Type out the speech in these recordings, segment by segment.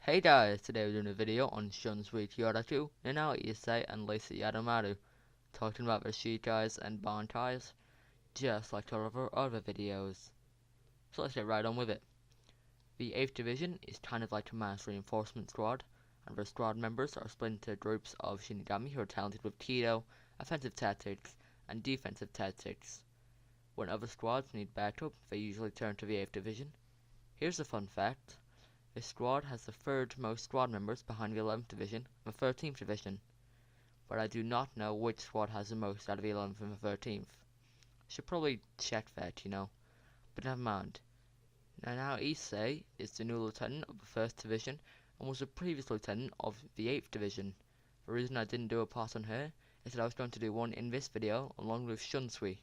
Hey guys, today we're doing a video on Shunsui Kyoraku, Nanao Ise and Yadomaru, talking about their Shikais and bankais, just like all of our other videos. So let's get right on with it. The 8th Division is kind of like a mass reinforcement squad, and their squad members are split into groups of Shinigami who are talented with Kido, offensive tactics, and defensive tactics. When other squads need backup, they usually turn to the 8th Division. Here's a fun fact. This squad has the third most squad members behind the 11th Division and the 13th Division, but I do not know which squad has the most out of the 11th and the 13th. Should probably check that, but never mind. Nanao Ise is the new lieutenant of the 1st Division and was the previous lieutenant of the 8th Division. The reason I didn't do a part on her is that I was going to do one in this video along with Shunsui.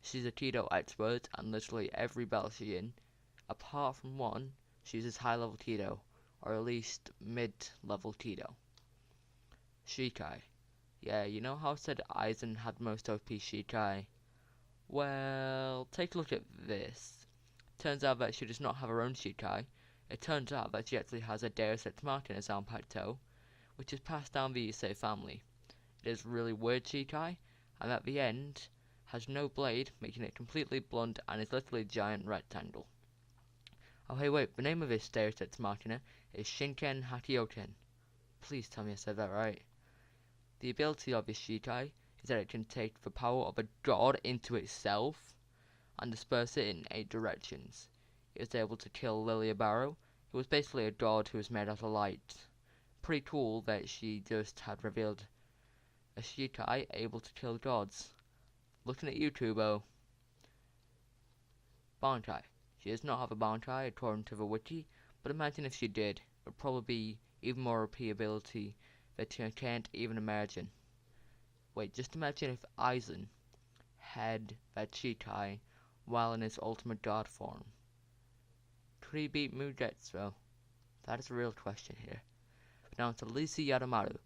She's a Kido expert and literally every battle she's in, apart from one, she uses high-level Kido, or at least mid-level Kido. Shikai. Yeah, you know how I said Aizen had most OP Shikai? Well, take a look at this. Turns out that she does not have her own Shikai. It turns out that she actually has a Deus Ex Machina zanpakuto, which is passed down the Ise family. It is really weird Shikai, and at the end, has no blade, making it completely blunt and is literally a giant rectangle. Oh hey wait, the name of this Deus Ex Machina is Shinken Hakioken. Please tell me I said that right. The ability of this Shikai is that it can take the power of a god into itself and disperse it in 8 directions. It was able to kill Lilia Barrow, who was basically a god who was made out of light. Pretty cool that she just had revealed a Shikai able to kill gods. Looking at you, Tubo. Bankai. She does not have a bankai according to the wiki, but imagine if she did. It would probably be even more OP ability that you can't even imagine. Wait, just imagine if Aizen had that Shikai while in his ultimate god form. Could he beat Mugetsu? That is a real question here. But now to Lisa Yadomaru.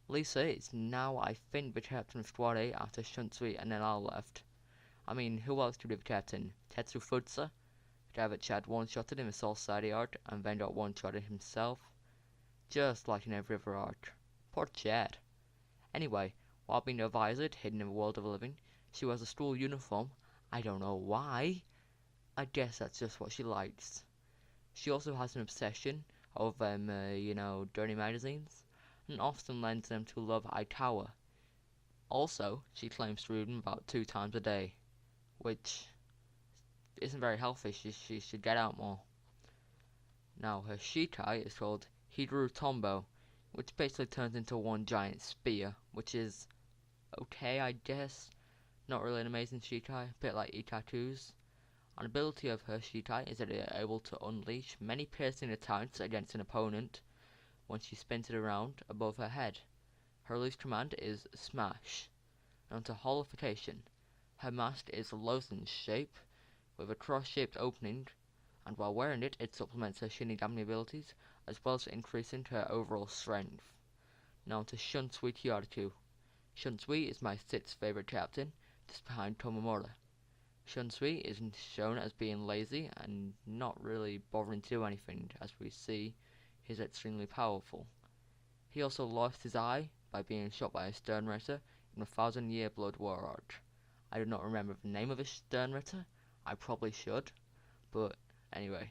Lisa is now, I think, the captain of Squad A after Shunsui and Nanao left. I mean, who else could be the captain? Tetsu Futsa? The guy that Chad one-shotted in the Soul Society arc and then got one-shotted himself. Just like in every other arc. Poor Chad. Anyway, while being a visored, hidden in the world of the living, she wears a school uniform. I don't know why. I guess that's just what she likes. She also has an obsession of dirty magazines, and often lends them to Love Aikawa. Also, she claims to read them about 2 times a day, which isn't very healthy. She should get out more. Now, her Shikai is called Hidru Tombo, which basically turns into one giant spear, which is okay, I guess. Not really an amazing Shikai, a bit like Ikaku's. An ability of her Shikai is that it is able to unleash many piercing attacks against an opponent when she spins it around above her head. Her release command is Smash. On to Holification. Her mask is a lozenge shape with a cross-shaped opening, and while wearing it, it supplements her Shinigami abilities as well as increasing her overall strength. Now to Shunsui Kyoraku. Shunsui is my 6th favorite captain, just behind Tomomura. Shunsui is shown as being lazy and not really bothering to do anything. As we see, he's extremely powerful. He also lost his eye by being shot by a Sternritter in the 1000-Year Blood War arc. I do not remember the name of his Sternritter. I probably should, but anyway.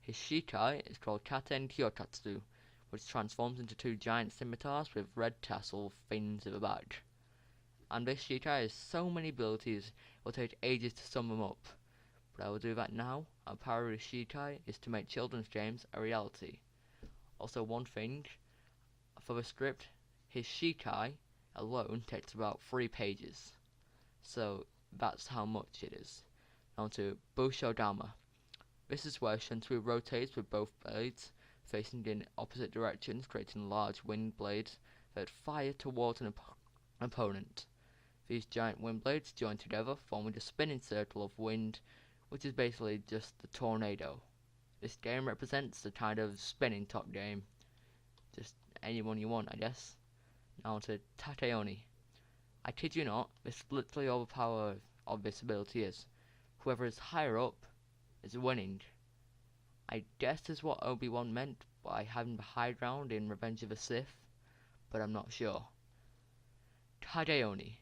His Shikai is called Katen Kyokatsu, which transforms into 2 giant scimitars with red tassel fins at the back. And this Shikai has so many abilities, it will take ages to sum them up. But I will do that now. Our power of Shikai is to make children's games a reality. Also, one thing, for the script, his Shikai alone takes about 3 pages. So that's how much it is. Now to Bushodama. This is where Shunsui rotates with both blades facing in opposite directions, creating large wind blades that fire towards an opponent. These giant wind blades join together, forming a spinning circle of wind, which is basically just the tornado. This game represents the kind of spinning top game. Just anyone you want, I guess. Now to Takeoni. I kid you not, this is literally all the power of this ability is. Whoever is higher up is winning. I guess is what Obi-Wan meant by having the high ground in Revenge of the Sith, but I'm not sure. Tadeoni.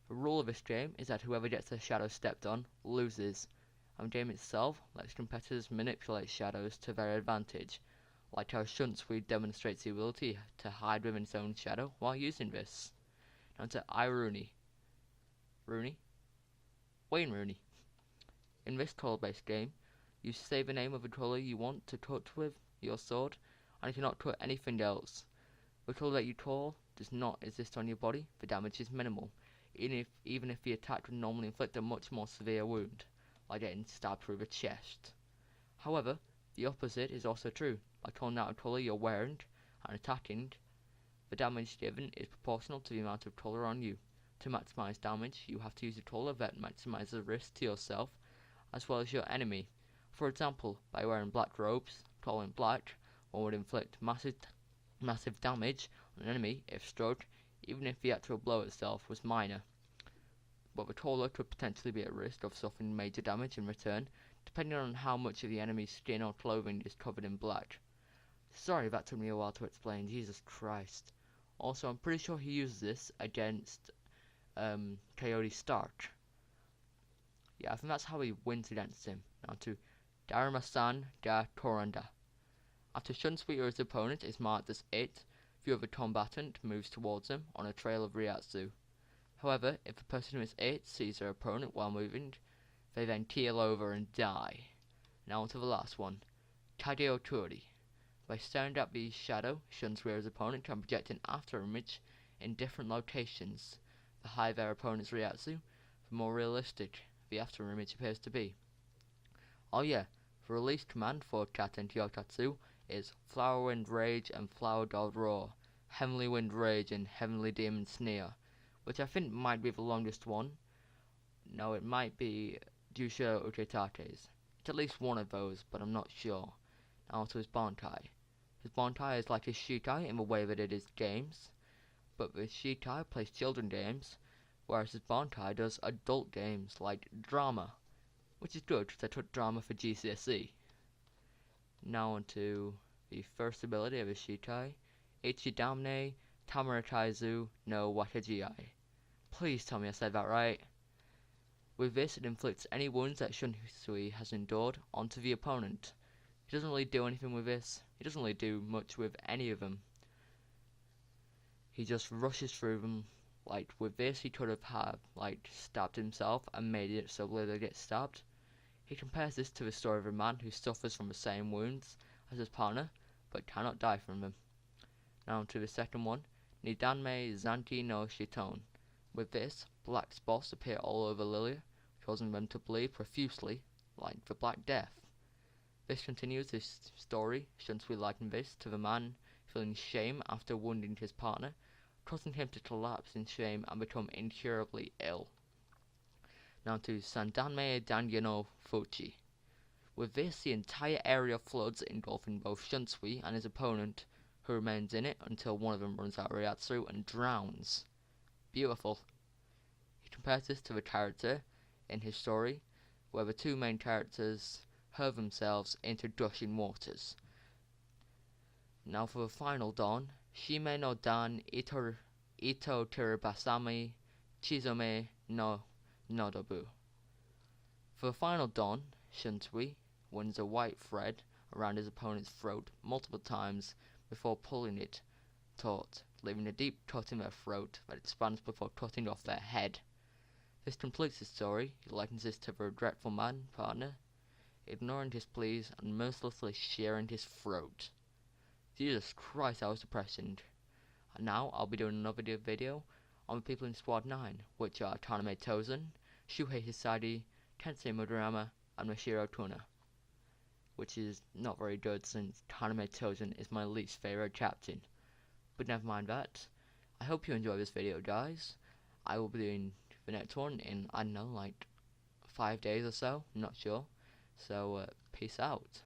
The rule of this game is that whoever gets their shadow stepped on loses, and the game itself lets competitors manipulate shadows to their advantage, like how Shunsui demonstrates the ability to hide within his own shadow while using this. Now to Iruni. Rooney? Wayne Rooney. In this tool-based game, you say the name of the tool you want to touch with your sword, and you cannot touch anything else. The tool that you tool does not exist on your body, the damage is minimal, even if the attack would normally inflict a much more severe wound, like getting stabbed through the chest. However, the opposite is also true. By calling out a tool you're wearing and attacking, the damage given is proportional to the amount of tool on you. To maximize damage, you have to use a tool that maximizes the risk to yourself as well as your enemy. For example, by wearing black robes, tolling black, one would inflict massive damage on an enemy if struck, even if the actual blow itself was minor. But the taller could potentially be at risk of suffering major damage in return, depending on how much of the enemy's skin or clothing is covered in black. Sorry, that took me a while to explain, Jesus Christ. Also, I'm pretty sure he uses this against Coyote Stark. Yeah, I think that's how he wins against him. Now to Daruma-san ga Toranda. After Shunsui or his opponent is marked as it, the other combatant moves towards him on a trail of Ryatsu. However, if the person who is it sees their opponent while moving, they then keel over and die. Now on to the last one. Tadeo Tori. By staring at the shadow, Shunsui or his opponent can project an after image in different locations. The higher their opponent's Ryatsu, the more realistic the after image appears to be. Oh yeah, the release command for Katen Kyotatsu is Flower Wind Rage and Flower God Roar, Heavenly Wind Rage and Heavenly Demon Sneer, which I think might be the longest one. No, it might be Jusho Uketate's. It's at least one of those, but I'm not sure. Now to his bankai. His bankai is like his Shikai in the way that it is games, but the Shikai plays children games, whereas his bankai does adult games like drama, which is good because I took drama for GCSE. Now on to the first ability of his Shikai, Ichidamne Tamarakaizu no Wakajiai. Please tell me I said that right. With this, it inflicts any wounds that Shunsui has endured onto the opponent. He doesn't really do anything with this. He doesn't really do much with any of them. He just rushes through them. Like with this, he could have stabbed himself and made it so Lily gets stabbed. He compares this to the story of a man who suffers from the same wounds as his partner, but cannot die from them. Now to the second one, Nidanme Zanki no Shiton. With this, black spots appear all over Lilia, causing them to bleed profusely, like the Black Death. This continues this story, Shunsui likened this to the man feeling shame after wounding his partner, causing him to collapse in shame and become incurably ill. Now to Sandanme Danyano Fuchi. With this, the entire area floods, engulfing both Shunsui and his opponent, who remains in it until one of them runs out of Ryatsu and drowns. Beautiful. He compares this to the character in his story, where the two main characters hurl themselves into gushing waters. Now for the final dawn, Shime no Dan Ito Terabasami Chizome no Nodobu. For the final dawn, Shunsui winds a white thread around his opponent's throat multiple times before pulling it taut, leaving a deep cut in their throat that expands before cutting off their head. This completes the story. He likens this to the regretful man partner, ignoring his pleas and mercilessly shearing his throat. Jesus Christ, that was depressing. And now I'll be doing another video on the people in Squad 9, which are Taname Tozen, Shuhei Hisadi, Tensei Murayama, and Mashiro Tuna, which is not very good since Taname Tozen is my least favorite captain. But never mind that. I hope you enjoy this video, guys. I will be doing the next one in, I don't know, like 5 days or so, I'm not sure. So, peace out.